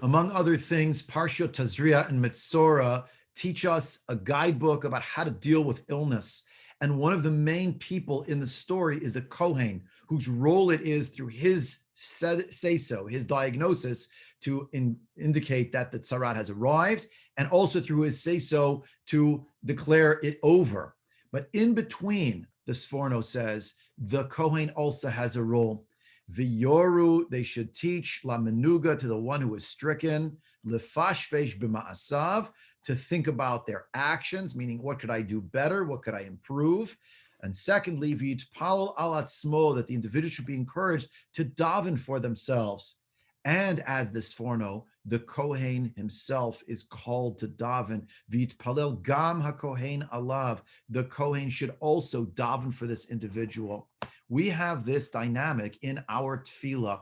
Among other things, Parsha, Tazria-Metzora teach us a guidebook about how to deal with illness. And one of the main people in the story is the Kohen, whose role it is through his say-so, his diagnosis, to indicate that the tzarat has arrived, and also through his say-so to declare it over. But in between, the Sforno says, the Kohen also has a role. V'yoru, they should teach la menuga, to the one who is stricken, lefashvesh b'ma'asav, to think about their actions, meaning what could I do better, what could I improve? And secondly, v'yitpalel al atzmo, that the individual should be encouraged to daven for themselves. And as this forno, the Kohen himself is called to daven. V'yitpalel gam ha-Kohen alav, the Kohen should also daven for this individual. We have this dynamic in our tefillah.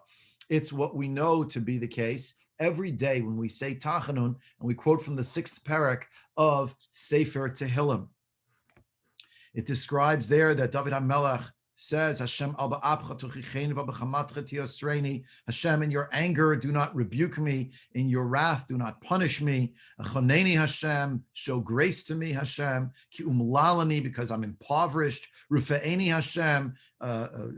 It's what we know to be the case every day when we say Tachanun, and we quote from the 6th parak of Sefer Tehillim. It describes there that David HaMelech says, Hashem, Hashem, in your anger, do not rebuke me. In your wrath, do not punish me. Hashem, show grace to me, Hashem. Ki umlalani, because I'm impoverished. Rufa'eni Hashem,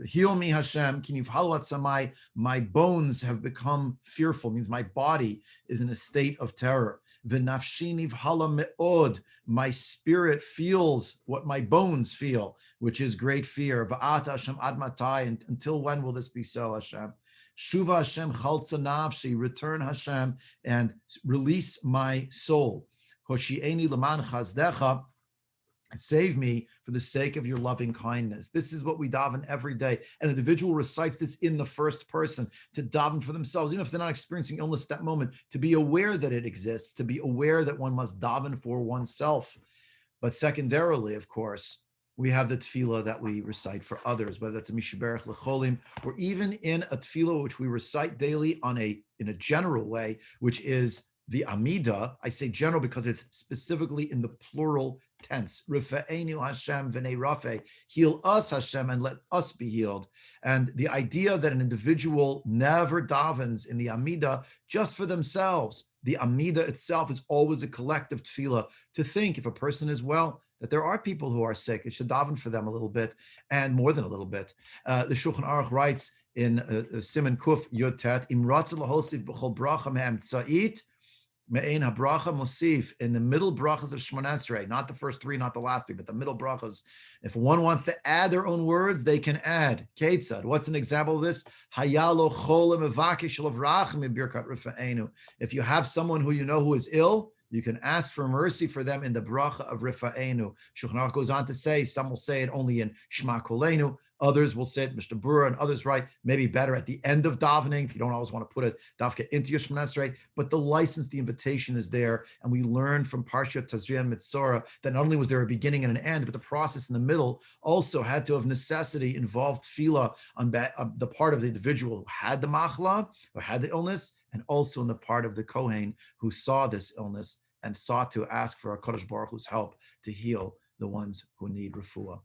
heal me, Hashem. Ki nivhalat samai, my bones have become fearful, means my body is in a state of terror. V'nafshi nivhala me'od, my spirit feels what my bones feel, which is great fear. V'ata Hashem ad matai, and until when will this be so, Hashem? Shuva Hashem chaltza nafshi, return Hashem and release my soul. Hoshi'eni l'man chazdecha, save me for the sake of your loving kindness. This is what we daven every day. An individual recites this in the first person to daven for themselves, even if they're not experiencing illness at that moment, to be aware that it exists, to be aware that one must daven for oneself. But secondarily, of course, we have the tefillah that we recite for others, whether that's a mishaberach lecholim, or even in a tefillah which we recite daily in a general way, which is the Amida. I say general because it's specifically in the plural tense. Rifa'enu Hashem v'nei rafe. Heal us, Hashem, and let us be healed. And the idea that an individual never davens in the Amida just for themselves. The Amida itself is always a collective tefillah to think, if a person is well, that there are people who are sick. It should daven for them a little bit, and more than a little bit. The Shulchan Aruch writes in Siman Kuf Yotet, Im ratz lahosif b'chol bracha me'em tza'it, Me'ein habracha mosif, in the middle brachas of Shemona Esrei, not the first three, not the last three, but the middle brachas. If one wants to add their own words, they can add. Ketzad, what's an example of this? Hayalo cholim evakish levrachim birkat rifa'enu. If you have someone who you know who is ill, you can ask for mercy for them in the bracha of rifa'enu. Shulchan Aruch goes on to say, some will say it only in Shema Kolenu. Others will say it, Mr. Bura, and others write, maybe better at the end of davening, if you don't always want to put it dafka into your Shemona Esrei. But the license, the invitation is there. And we learned from Parshat Tazria-Metzora that not only was there a beginning and an end, but the process in the middle also had to, of necessity, involve tefillah on the part of the individual who had the machla, who had the illness, and also in the part of the Kohen who saw this illness and sought to ask for HaKadosh Baruch Hu's help to heal the ones who need refuah.